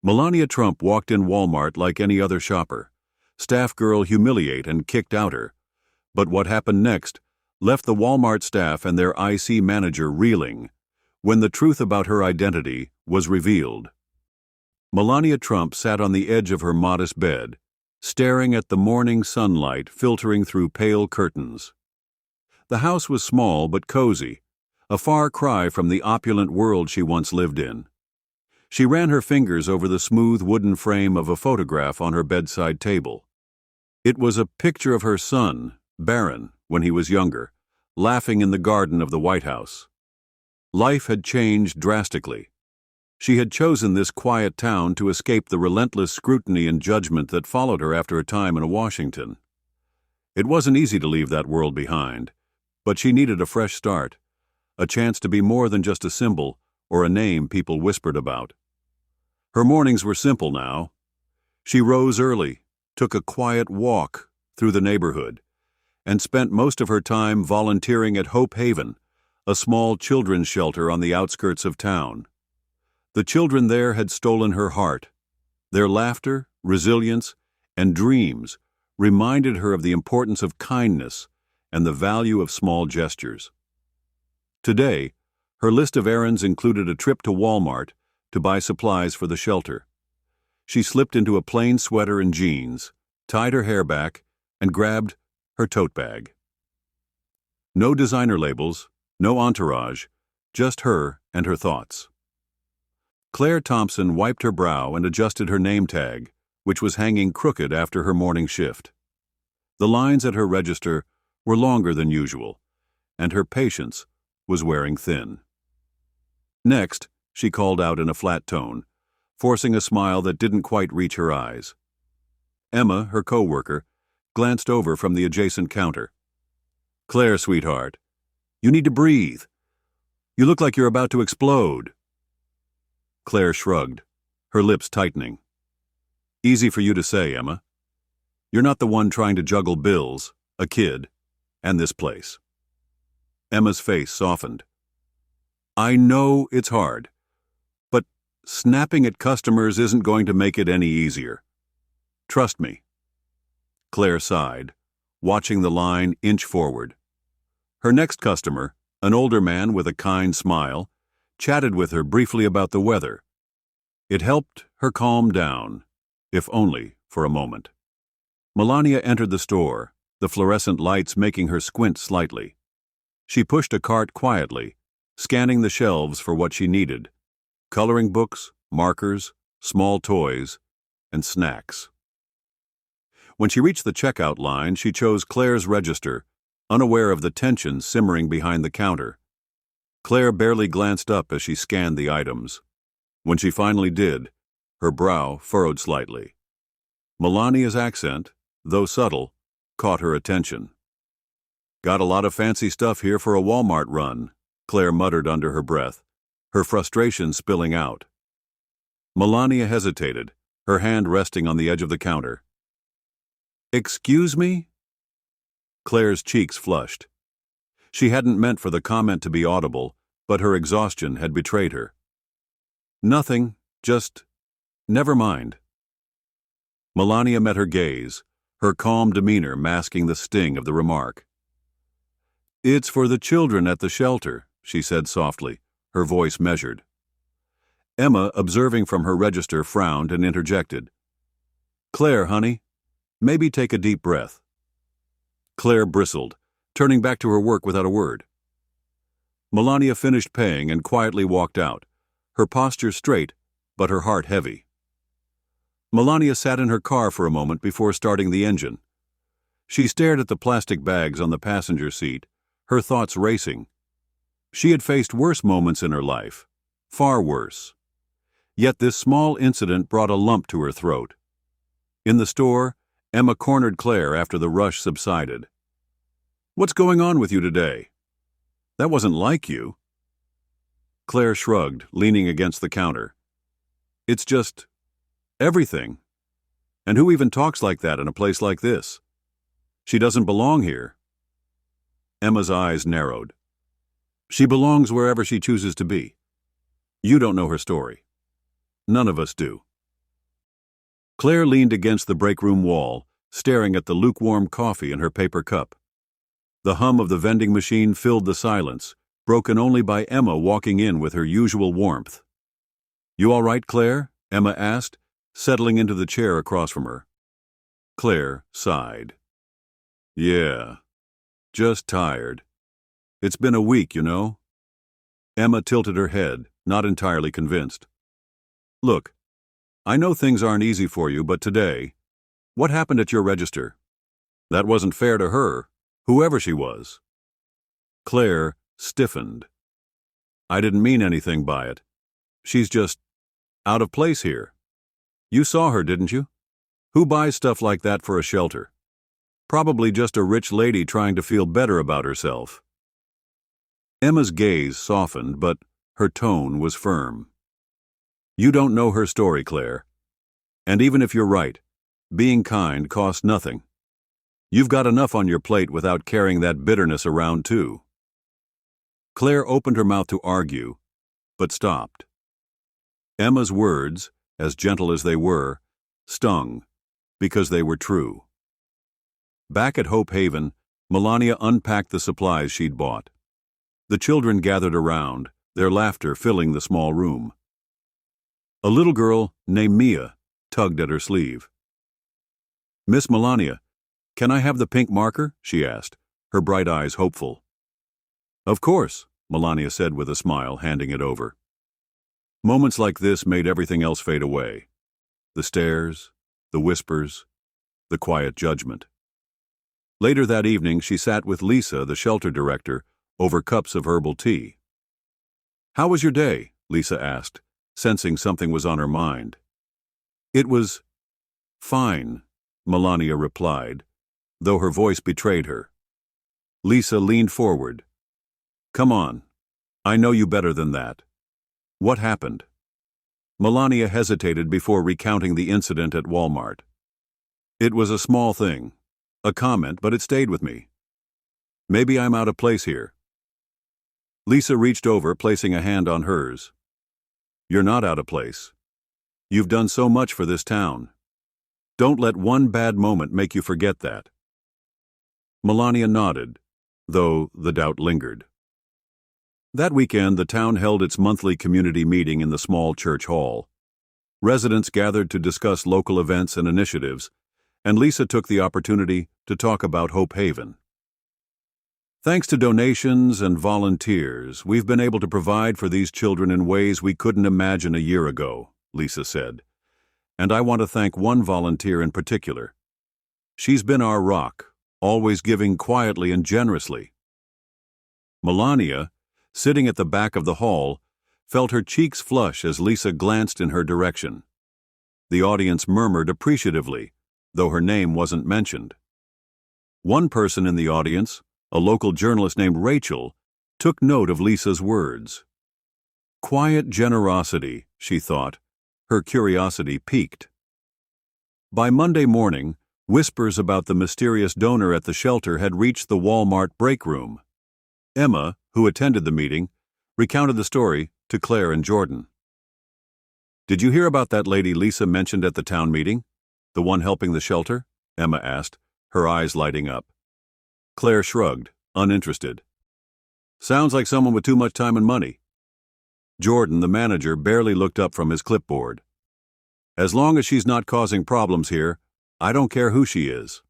Melania Trump walked in Walmart like any other shopper. Staff girl humiliate and kicked out her. But what happened next left the Walmart staff and their IC manager reeling when the truth about her identity was revealed. Melania Trump sat on the edge of her modest bed, staring at the morning sunlight filtering through pale curtains. The house was small but cozy, a far cry from the opulent world she once lived in. She ran her fingers over the smooth wooden frame of a photograph on her bedside table. It was a picture of her son, Barron, when he was younger, laughing in the garden of the White House. Life had changed drastically. She had chosen this quiet town to escape the relentless scrutiny and judgment that followed her after a time in Washington. It wasn't easy to leave that world behind, but she needed a fresh start, a chance to be more than just a symbol or a name people whispered about. Her mornings were simple now. She rose early, took a quiet walk through the neighborhood, and spent most of her time volunteering at Hope Haven, a small children's shelter on the outskirts of town. The children there had stolen her heart. Their laughter, resilience, and dreams reminded her of the importance of kindness and the value of small gestures. Today, her list of errands included a trip to Walmart to buy supplies for the shelter. She slipped into a plain sweater and jeans, tied her hair back, and grabbed her tote bag. No designer labels, no entourage, just her and her thoughts. Claire Thompson wiped her brow and adjusted her name tag, which was hanging crooked after her morning shift. The lines at her register were longer than usual, and her patience was wearing thin. Next, she called out in a flat tone, forcing a smile that didn't quite reach her eyes. Emma, her co-worker, glanced over from the adjacent counter. "Claire, sweetheart, you need to breathe. You look like you're about to explode." Claire shrugged, her lips tightening. "Easy for you to say, Emma. You're not the one trying to juggle bills, a kid, and this place." Emma's face softened. "I know it's hard, but snapping at customers isn't going to make it any easier. Trust me." Claire sighed, watching the line inch forward. Her next customer, an older man with a kind smile, chatted with her briefly about the weather. It helped her calm down, if only for a moment. Melania entered the store, the fluorescent lights making her squint slightly. She pushed a cart quietly, scanning the shelves for what she needed: coloring books, markers, small toys, and snacks. When she reached the checkout line, she chose Claire's register, unaware of the tension simmering behind the counter. Claire barely glanced up as she scanned the items. When she finally did, her brow furrowed slightly. Melania's accent, though subtle, caught her attention. "Got a lot of fancy stuff here for a Walmart run," Claire muttered under her breath, her frustration spilling out. Melania hesitated, her hand resting on the edge of the counter. "Excuse me?" Claire's cheeks flushed. She hadn't meant for the comment to be audible, but her exhaustion had betrayed her. "Nothing, just never mind." Melania met her gaze, her calm demeanor masking the sting of the remark. "It's for the children at the shelter," she said softly, her voice measured. Emma, observing from her register, frowned and interjected. "Claire, honey, maybe take a deep breath." Claire bristled, turning back to her work without a word. Melania finished paying and quietly walked out, her posture straight, but her heart heavy. Melania sat in her car for a moment before starting the engine. She stared at the plastic bags on the passenger seat, her thoughts racing. She had faced worse moments in her life, far worse. Yet this small incident brought a lump to her throat. In the store, Emma cornered Claire after the rush subsided. "What's going on with you today? That wasn't like you." Claire shrugged, leaning against the counter. "It's just everything. And who even talks like that in a place like this? She doesn't belong here." Emma's eyes narrowed. "She belongs wherever she chooses to be. You don't know her story. None of us do." Claire leaned against the break room wall, staring at the lukewarm coffee in her paper cup. The hum of the vending machine filled the silence, broken only by Emma walking in with her usual warmth. "You all right, Claire?" Emma asked, settling into the chair across from her. Claire sighed. "Yeah, just tired. It's been a week, you know." Emma tilted her head, not entirely convinced. "Look, I know things aren't easy for you, but today, what happened at your register? That wasn't fair to her, whoever she was." Claire stiffened. "I didn't mean anything by it. She's just out of place here. You saw her, didn't you? Who buys stuff like that for a shelter? Probably just a rich lady trying to feel better about herself." Emma's gaze softened, but her tone was firm. "You don't know her story, Claire. And even if you're right, being kind costs nothing. You've got enough on your plate without carrying that bitterness around, too." Claire opened her mouth to argue, but stopped. Emma's words, as gentle as they were, stung, because they were true. Back at Hope Haven, Melania unpacked the supplies she'd bought. The children gathered around, their laughter filling the small room. A little girl named Mia tugged at her sleeve. "Miss Melania, can I have the pink marker?" she asked, her bright eyes hopeful. "Of course," Melania said with a smile, handing it over. Moments like this made everything else fade away. The stares, the whispers, the quiet judgment. Later that evening, she sat with Lisa, the shelter director, over cups of herbal tea. "How was your day?" Lisa asked, sensing something was on her mind. "It was fine," Melania replied, though her voice betrayed her. Lisa leaned forward. "Come on. I know you better than that. What happened?" Melania hesitated before recounting the incident at Walmart. "It was a small thing. A comment, but it stayed with me. Maybe I'm out of place here." Lisa reached over, placing a hand on hers. "You're not out of place. You've done so much for this town. Don't let one bad moment make you forget that." Melania nodded, though the doubt lingered. That weekend, the town held its monthly community meeting in the small church hall. Residents gathered to discuss local events and initiatives, and Lisa took the opportunity to talk about Hope Haven. "Thanks to donations and volunteers, we've been able to provide for these children in ways we couldn't imagine a year ago," Lisa said. "And I want to thank one volunteer in particular. She's been our rock, always giving quietly and generously." Melania, sitting at the back of the hall, felt her cheeks flush as Lisa glanced in her direction. The audience murmured appreciatively, though her name wasn't mentioned. One person in the audience, a local journalist named Rachel, took note of Lisa's words. Quiet generosity, she thought, her curiosity piqued. By Monday morning, whispers about the mysterious donor at the shelter had reached the Walmart break room. Emma, who attended the meeting, recounted the story to Claire and Jordan. "Did you hear about that lady Lisa mentioned at the town meeting? The one helping the shelter?" Emma asked, her eyes lighting up. Claire shrugged, uninterested. "Sounds like someone with too much time and money." Jordan, the manager, barely looked up from his clipboard. "As long as she's not causing problems here, I don't care who she is."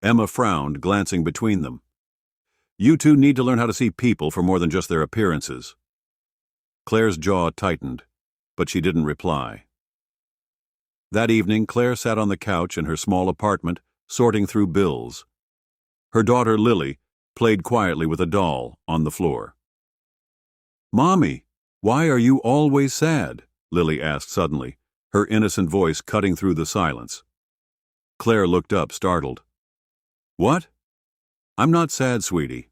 Emma frowned, glancing between them. "You two need to learn how to see people for more than just their appearances." Claire's jaw tightened, but she didn't reply. That evening, Claire sat on the couch in her small apartment, sorting through bills. Her daughter, Lily, played quietly with a doll on the floor. "Mommy, why are you always sad?" Lily asked suddenly, her innocent voice cutting through the silence. Claire looked up, startled. "What?" "I'm not sad, sweetie."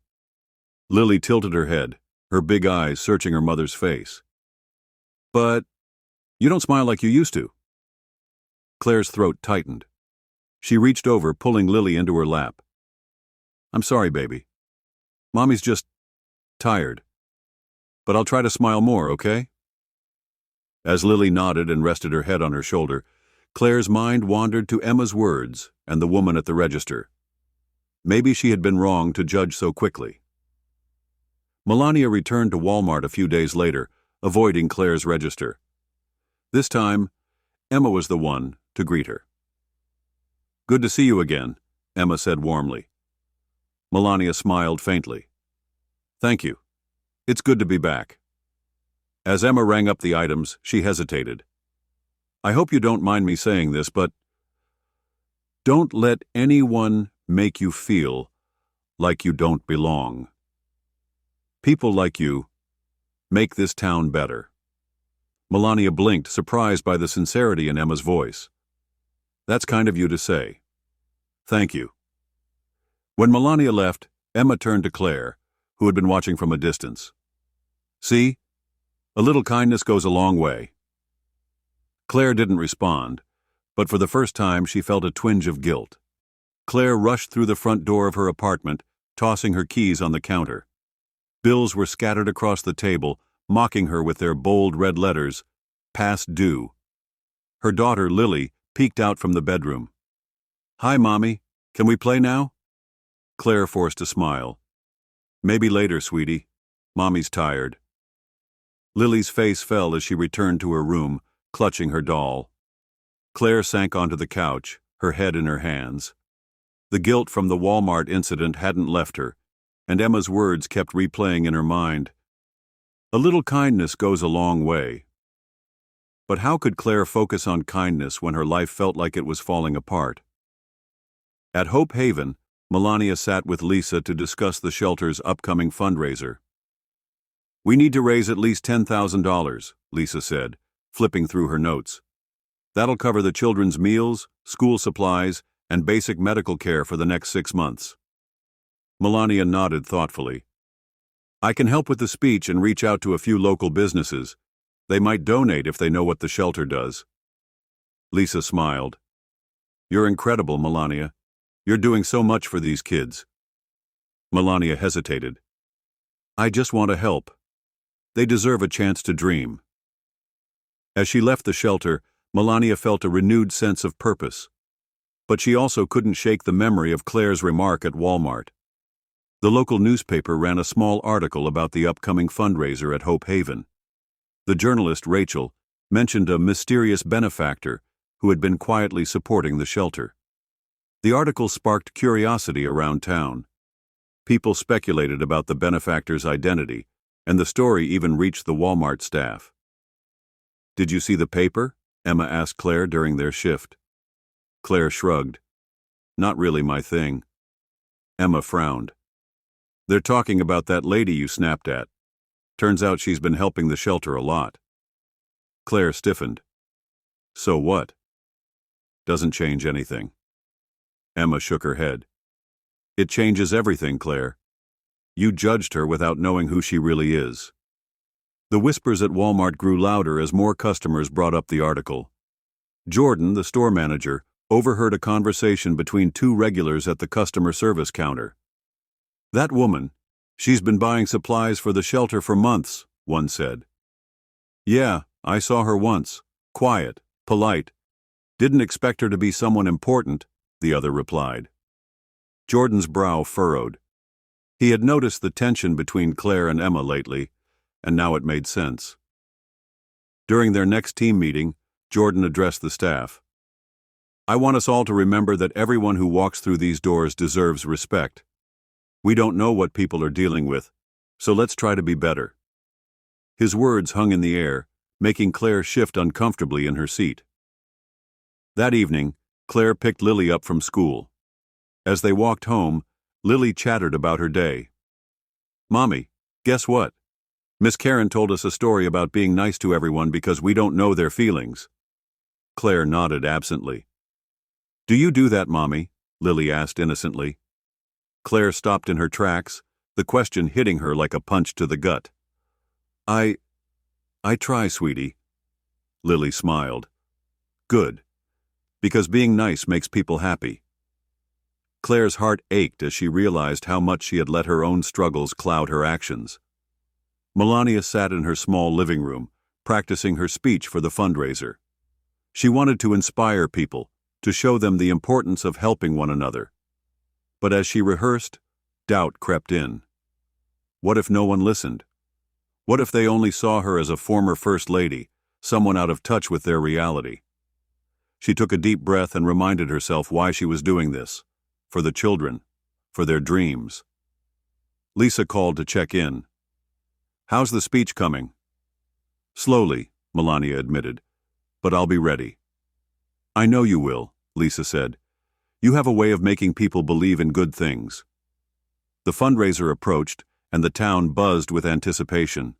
Lily tilted her head, her big eyes searching her mother's face. "But you don't smile like you used to." Claire's throat tightened. She reached over, pulling Lily into her lap. "I'm sorry, baby. Mommy's just tired. But I'll try to smile more, okay?" As Lily nodded and rested her head on her shoulder, Claire's mind wandered to Emma's words and the woman at the register. Maybe she had been wrong to judge so quickly. Melania returned to Walmart a few days later, avoiding Claire's register. This time, Emma was the one to greet her. "Good to see you again," Emma said warmly. Melania smiled faintly. "Thank you. It's good to be back." As Emma rang up the items, she hesitated. "I hope you don't mind me saying this, but don't let anyone make you feel like you don't belong. People like you make this town better." Melania blinked, surprised by the sincerity in Emma's voice. "That's kind of you to say. Thank you." When Melania left, Emma turned to Claire, who had been watching from a distance. "See? A little kindness goes a long way." Claire didn't respond, but for the first time she felt a twinge of guilt. Claire rushed through the front door of her apartment, tossing her keys on the counter. Bills were scattered across the table, mocking her with their bold red letters, "Past due." Her daughter, Lily, peeked out from the bedroom. "Hi, Mommy. Can we play now?" Claire forced a smile. "Maybe later, sweetie. Mommy's tired." Lily's face fell as she returned to her room, clutching her doll. Claire sank onto the couch, her head in her hands. The guilt from the Walmart incident hadn't left her, and Emma's words kept replaying in her mind. A little kindness goes a long way. But how could Claire focus on kindness when her life felt like it was falling apart? At Hope Haven, Melania sat with Lisa to discuss the shelter's upcoming fundraiser. "We need to raise at least $10,000, Lisa said, flipping through her notes. "That'll cover the children's meals, school supplies, and basic medical care for the next 6 months." Melania nodded thoughtfully. "I can help with the speech and reach out to a few local businesses. They might donate if they know what the shelter does." Lisa smiled. "You're incredible, Melania. You're doing so much for these kids." Melania hesitated. "I just want to help. They deserve a chance to dream." As she left the shelter, Melania felt a renewed sense of purpose. But she also couldn't shake the memory of Claire's remark at Walmart. The local newspaper ran a small article about the upcoming fundraiser at Hope Haven. The journalist, Rachel, mentioned a mysterious benefactor who had been quietly supporting the shelter. The article sparked curiosity around town. People speculated about the benefactor's identity, and the story even reached the Walmart staff. "Did you see the paper?" Emma asked Claire during their shift. Claire shrugged. "Not really my thing." Emma frowned. "They're talking about that lady you snapped at. Turns out she's been helping the shelter a lot." Claire stiffened. "So what?" "Doesn't change anything." Emma shook her head. "It changes everything, Claire. You judged her without knowing who she really is." The whispers at Walmart grew louder as more customers brought up the article. Jordan, the store manager, overheard a conversation between two regulars at the customer service counter. "That woman, she's been buying supplies for the shelter for months," one said. "Yeah, I saw her once. Quiet, polite. Didn't expect her to be someone important," the other replied. Jordan's brow furrowed. He had noticed the tension between Claire and Emma lately, and now it made sense. During their next team meeting, Jordan addressed the staff. "I want us all to remember that everyone who walks through these doors deserves respect. We don't know what people are dealing with, so let's try to be better." His words hung in the air, making Claire shift uncomfortably in her seat. That evening, Claire picked Lily up from school. As they walked home, Lily chattered about her day. "Mommy, guess what? Miss Karen told us a story about being nice to everyone because we don't know their feelings." Claire nodded absently. "Do you do that, Mommy?" Lily asked innocently. Claire stopped in her tracks, the question hitting her like a punch to the gut. I try, sweetie." Lily smiled. "Good. Because being nice makes people happy." Claire's heart ached as she realized how much she had let her own struggles cloud her actions. Melania sat in her small living room, practicing her speech for the fundraiser. She wanted to inspire people, to show them the importance of helping one another. But as she rehearsed, doubt crept in. What if no one listened? What if they only saw her as a former First Lady, someone out of touch with their reality? She took a deep breath and reminded herself why she was doing this. For the children. For their dreams. Lisa called to check in. "How's the speech coming?" "Slowly," Melania admitted, "but I'll be ready." "I know you will," Lisa said. "You have a way of making people believe in good things." The fundraiser approached, and the town buzzed with anticipation.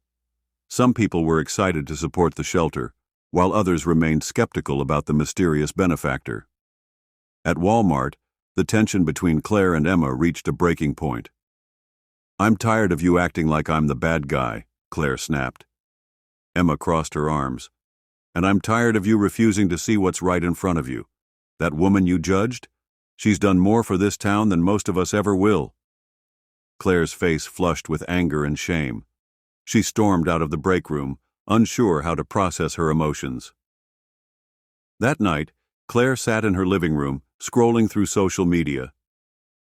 Some people were excited to support the shelter, while others remained skeptical about the mysterious benefactor. At Walmart, the tension between Claire and Emma reached a breaking point. "I'm tired of you acting like I'm the bad guy," Claire snapped. Emma crossed her arms. "And I'm tired of you refusing to see what's right in front of you. That woman you judged? She's done more for this town than most of us ever will." Claire's face flushed with anger and shame. She stormed out of the break room, unsure how to process her emotions. That night, Claire sat in her living room, scrolling through social media.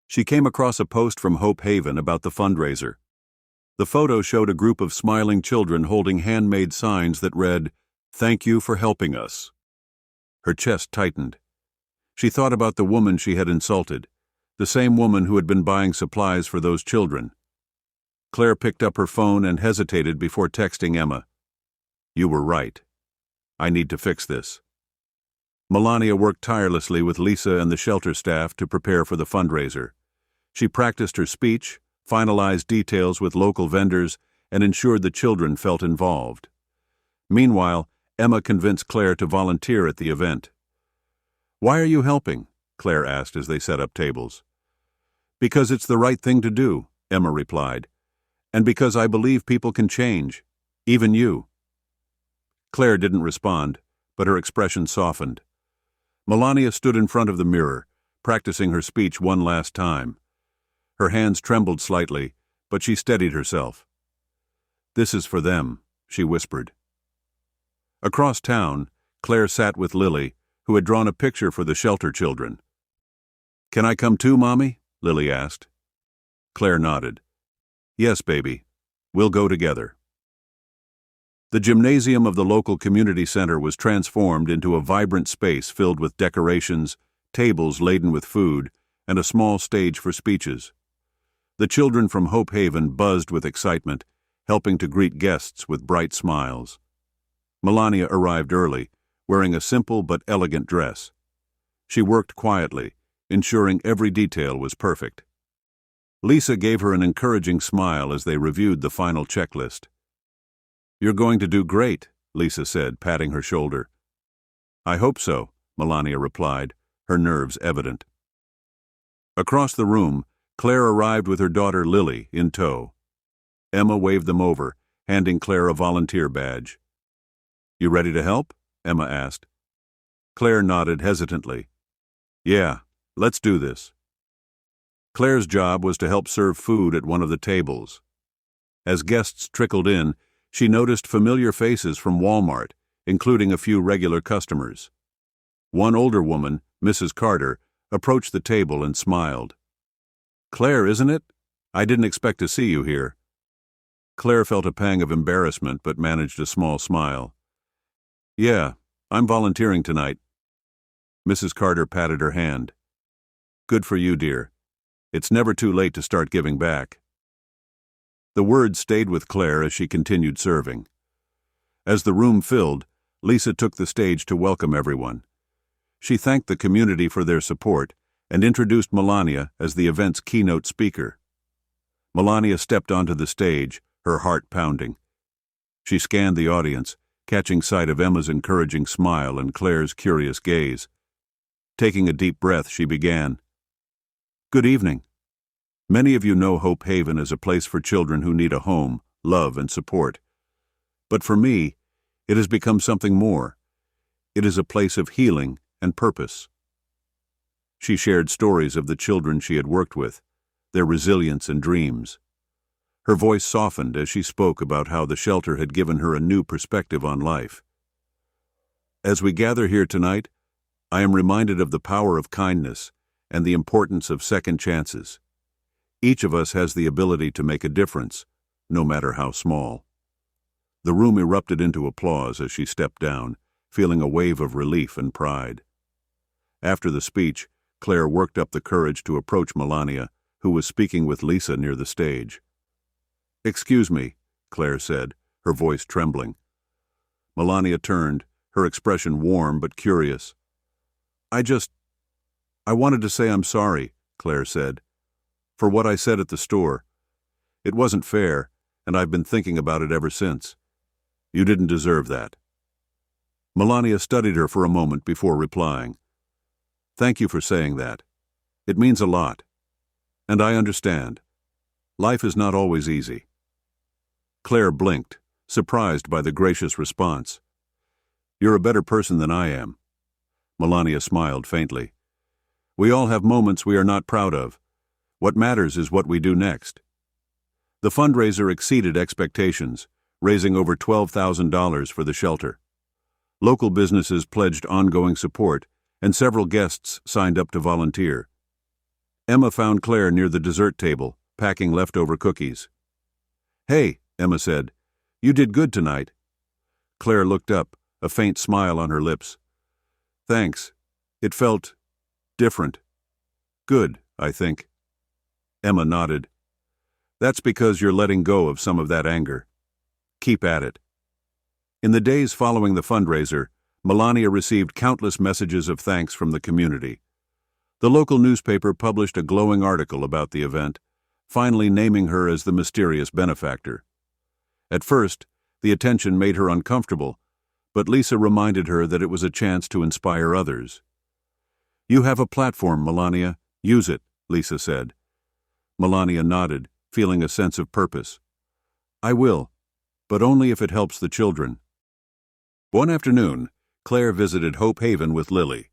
She came across a post from Hope Haven about the fundraiser. The photo showed a group of smiling children holding handmade signs that read, "Thank you for helping us." Her chest tightened. She thought about the woman she had insulted, the same woman who had been buying supplies for those children. Claire picked up her phone and hesitated before texting Emma. "You were right. I need to fix this." Melania worked tirelessly with Lisa and the shelter staff to prepare for the fundraiser. She practiced her speech, finalized details with local vendors, and ensured the children felt involved. Meanwhile, Emma convinced Claire to volunteer at the event. "Why are you helping?" Claire asked as they set up tables. "Because it's the right thing to do," Emma replied. "And because I believe people can change. Even you." Claire didn't respond, but her expression softened. Melania stood in front of the mirror, practicing her speech one last time. Her hands trembled slightly, but she steadied herself. "This is for them," she whispered. Across town, Claire sat with Lily, who had drawn a picture for the shelter children. "Can I come too, Mommy?" Lily asked. Claire nodded. "Yes, baby. We'll go together." The gymnasium of the local community center was transformed into a vibrant space filled with decorations, tables laden with food, and a small stage for speeches. The children from Hope Haven buzzed with excitement, helping to greet guests with bright smiles. Melania arrived early, wearing a simple but elegant dress. She worked quietly, ensuring every detail was perfect. Lisa gave her an encouraging smile as they reviewed the final checklist. "You're going to do great," Lisa said, patting her shoulder. "I hope so," Melania replied, her nerves evident. Across the room, Claire arrived with her daughter Lily in tow. Emma waved them over, handing Claire a volunteer badge. "You ready to help?" Emma asked. Claire nodded hesitantly. "Yeah, let's do this." Claire's job was to help serve food at one of the tables. As guests trickled in, she noticed familiar faces from Walmart, including a few regular customers. One older woman, Mrs. Carter, approached the table and smiled. "Claire, isn't it? I didn't expect to see you here." Claire felt a pang of embarrassment but managed a small smile. "Yeah, I'm volunteering tonight." Mrs. Carter patted her hand. "Good for you, dear. It's never too late to start giving back." The words stayed with Claire as she continued serving. As the room filled, Lisa took the stage to welcome everyone. She thanked the community for their support and introduced Melania as the event's keynote speaker. Melania stepped onto the stage, her heart pounding. She scanned the audience, catching sight of Emma's encouraging smile and Claire's curious gaze. Taking a deep breath, she began. "Good evening. Many of you know Hope Haven as a place for children who need a home, love, and support. But for me, it has become something more. It is a place of healing and purpose." She shared stories of the children she had worked with, their resilience and dreams. Her voice softened as she spoke about how the shelter had given her a new perspective on life. As we gather here tonight, I am reminded of the power of kindness and the importance of second chances. Each of us has the ability to make a difference, no matter how small. The room erupted into applause as she stepped down, feeling a wave of relief and pride. After the speech, Claire worked up the courage to approach Melania, who was speaking with Lisa near the stage. "Excuse me," Claire said, her voice trembling. Melania turned, her expression warm but curious. I wanted to say I'm sorry," Claire said, "for what I said at the store. It wasn't fair, and I've been thinking about it ever since. You didn't deserve that." Melania studied her for a moment before replying. "Thank you for saying that. It means a lot. And I understand. Life is not always easy." Claire blinked, surprised by the gracious response. "You're a better person than I am." Melania smiled faintly. "We all have moments we are not proud of. What matters is what we do next." The fundraiser exceeded expectations, raising over $12,000 for the shelter. Local businesses pledged ongoing support, and several guests signed up to volunteer. Emma found Claire near the dessert table, packing leftover cookies. "Hey," Emma said, "you did good tonight." Claire looked up, a faint smile on her lips. "Thanks. It felt different. Good, I think." Emma nodded. "That's because you're letting go of some of that anger. Keep at it." In the days following the fundraiser, Melania received countless messages of thanks from the community. The local newspaper published a glowing article about the event, finally naming her as the mysterious benefactor. At first, the attention made her uncomfortable, but Lisa reminded her that it was a chance to inspire others. "You have a platform, Melania. Use it," Lisa said. Melania nodded, feeling a sense of purpose. "I will, but only if it helps the children." One afternoon, Claire visited Hope Haven with Lily.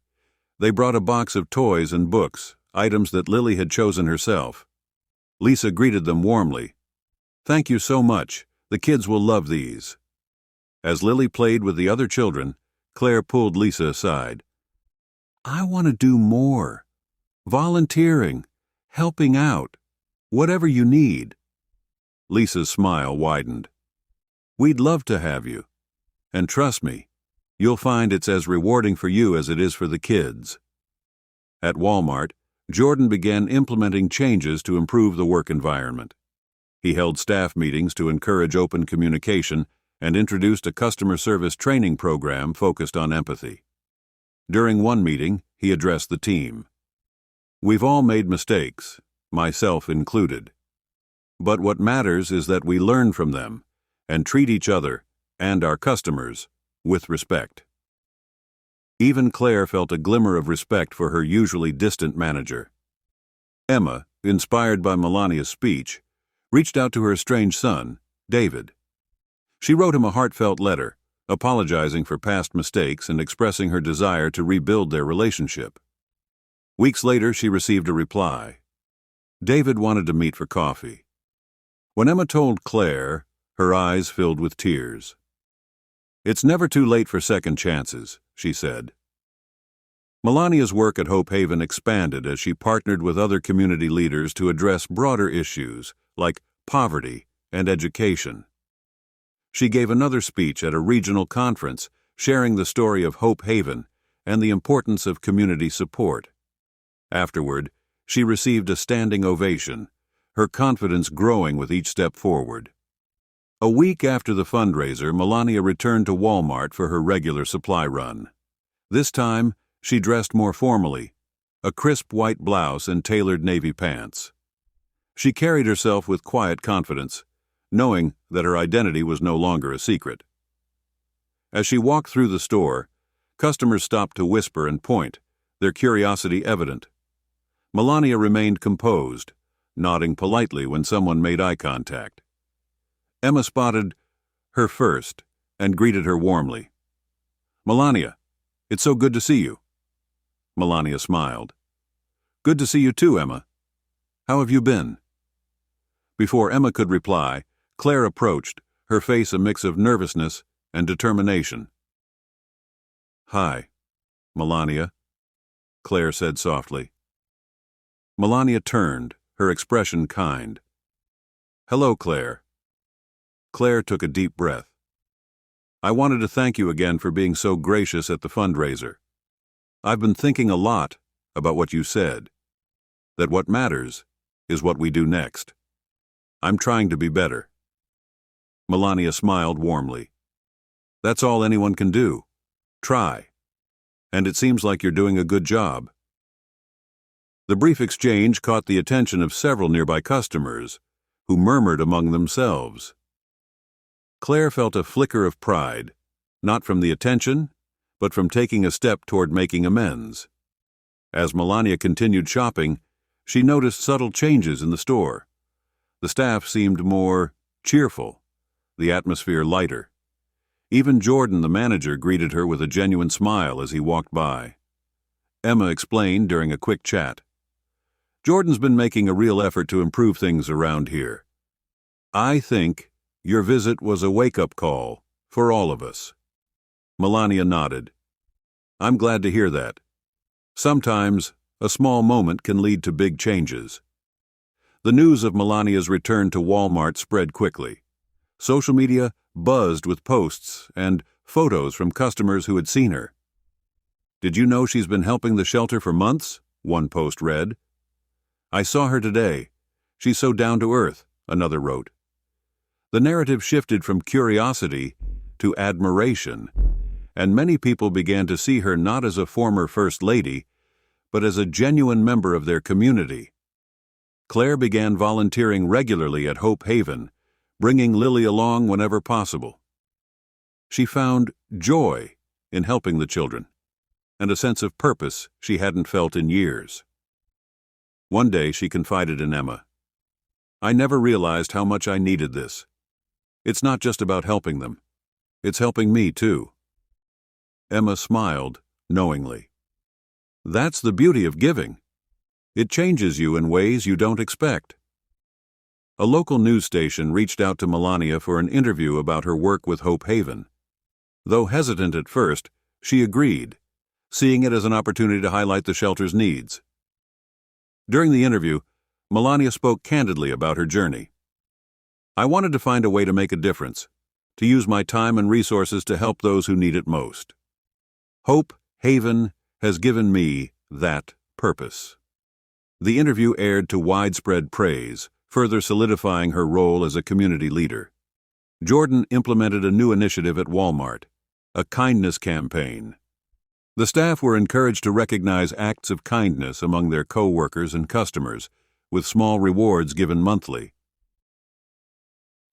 They brought a box of toys and books, items that Lily had chosen herself. Lisa greeted them warmly. "Thank you so much. The kids will love these." As Lily played with the other children, Claire pulled Lisa aside. "I want to do more. Volunteering, helping out, whatever you need." Lisa's smile widened. "We'd love to have you. And trust me, you'll find it's as rewarding for you as it is for the kids." At Walmart, Jordan began implementing changes to improve the work environment. He held staff meetings to encourage open communication and introduced a customer service training program focused on empathy. During one meeting, he addressed the team. "We've all made mistakes, myself included. But what matters is that we learn from them and treat each other and our customers with respect." Even Claire felt a glimmer of respect for her usually distant manager. Emma, inspired by Melania's speech, reached out to her estranged son, David. She wrote him a heartfelt letter, apologizing for past mistakes and expressing her desire to rebuild their relationship. Weeks later, she received a reply. David wanted to meet for coffee. When Emma told Claire, her eyes filled with tears. "It's never too late for second chances," she said. Melania's work at Hope Haven expanded as she partnered with other community leaders to address broader issues like poverty and education. She gave another speech at a regional conference, sharing the story of Hope Haven and the importance of community support. Afterward, she received a standing ovation, her confidence growing with each step forward. A week after the fundraiser, Melania returned to Walmart for her regular supply run. This time, she dressed more formally, a crisp white blouse and tailored navy pants. She carried herself with quiet confidence, knowing that her identity was no longer a secret. As she walked through the store, customers stopped to whisper and point, their curiosity evident. Melania remained composed, nodding politely when someone made eye contact. Emma spotted her first and greeted her warmly. "Melania, it's so good to see you." Melania smiled. "Good to see you too, Emma. How have you been?" Before Emma could reply, Claire approached, her face a mix of nervousness and determination. "Hi, Melania," Claire said softly. Melania turned, her expression kind. "Hello, Claire." Claire took a deep breath. "I wanted to thank you again for being so gracious at the fundraiser. I've been thinking a lot about what you said, that what matters is what we do next. I'm trying to be better." Melania smiled warmly. "That's all anyone can do. Try. And it seems like you're doing a good job." The brief exchange caught the attention of several nearby customers, who murmured among themselves. Claire felt a flicker of pride, not from the attention, but from taking a step toward making amends. As Melania continued shopping, she noticed subtle changes in the store. The staff seemed more cheerful, the atmosphere lighter. Even Jordan, the manager, greeted her with a genuine smile as he walked by. Emma explained during a quick chat. "Jordan's been making a real effort to improve things around here. I think your visit was a wake-up call for all of us." Melania nodded. "I'm glad to hear that. Sometimes a small moment can lead to big changes." The news of Melania's return to Walmart spread quickly. Social media buzzed with posts and photos from customers who had seen her. "Did you know she's been helping the shelter for months?" one post read. "I saw her today. She's so down to earth," another wrote. The narrative shifted from curiosity to admiration, and many people began to see her not as a former First Lady, but as a genuine member of their community. Claire began volunteering regularly at Hope Haven, bringing Lily along whenever possible. She found joy in helping the children, and a sense of purpose she hadn't felt in years. One day she confided in Emma, "I never realized how much I needed this. It's not just about helping them. It's helping me, too." Emma smiled knowingly. "That's the beauty of giving. It changes you in ways you don't expect." A local news station reached out to Melania for an interview about her work with Hope Haven. Though hesitant at first, she agreed, seeing it as an opportunity to highlight the shelter's needs. During the interview, Melania spoke candidly about her journey. "I wanted to find a way to make a difference, to use my time and resources to help those who need it most. Hope Haven has given me that purpose." The interview aired to widespread praise, further solidifying her role as a community leader. Jordan implemented a new initiative at Walmart, a kindness campaign. The staff were encouraged to recognize acts of kindness among their co-workers and customers, with small rewards given monthly.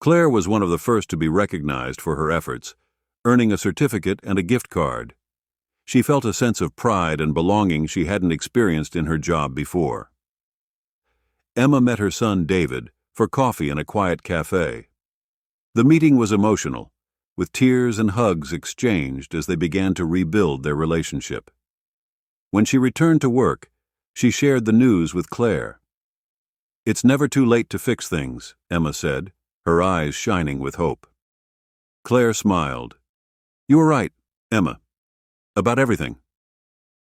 Claire was one of the first to be recognized for her efforts, earning a certificate and a gift card. She felt a sense of pride and belonging she hadn't experienced in her job before. Emma met her son David for coffee in a quiet cafe. The meeting was emotional, with tears and hugs exchanged as they began to rebuild their relationship. When she returned to work, she shared the news with Claire. "It's never too late to fix things," Emma said, her eyes shining with hope. Claire smiled. "You were right, Emma, about everything."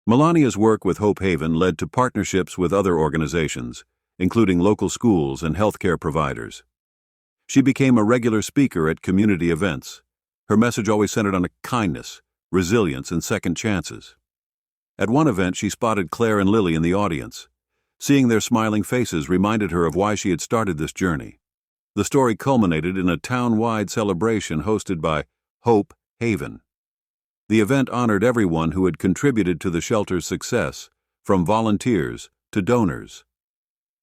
Melania's work with Hope Haven led to partnerships with other organizations, including local schools and healthcare providers. She became a regular speaker at community events. Her message always centered on kindness, resilience, and second chances. At one event, she spotted Claire and Lily in the audience. Seeing their smiling faces reminded her of why she had started this journey. The story culminated in a town-wide celebration hosted by Hope Haven. The event honored everyone who had contributed to the shelter's success, from volunteers to donors.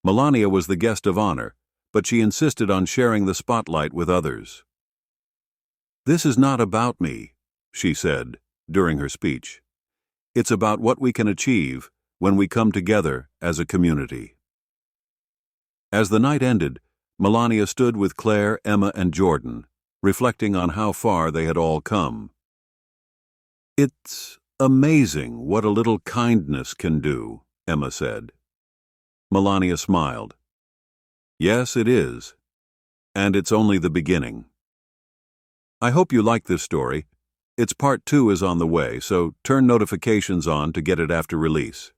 Melania was the guest of honor, but she insisted on sharing the spotlight with others. "This is not about me," she said during her speech. "It's about what we can achieve when we come together as a community." As the night ended, Melania stood with Claire, Emma, and Jordan, reflecting on how far they had all come. "It's amazing what a little kindness can do," Emma said. Melania smiled. "Yes, it is. And it's only the beginning." I hope you like this story. Its part 2 is on the way, so turn notifications on to get it after release.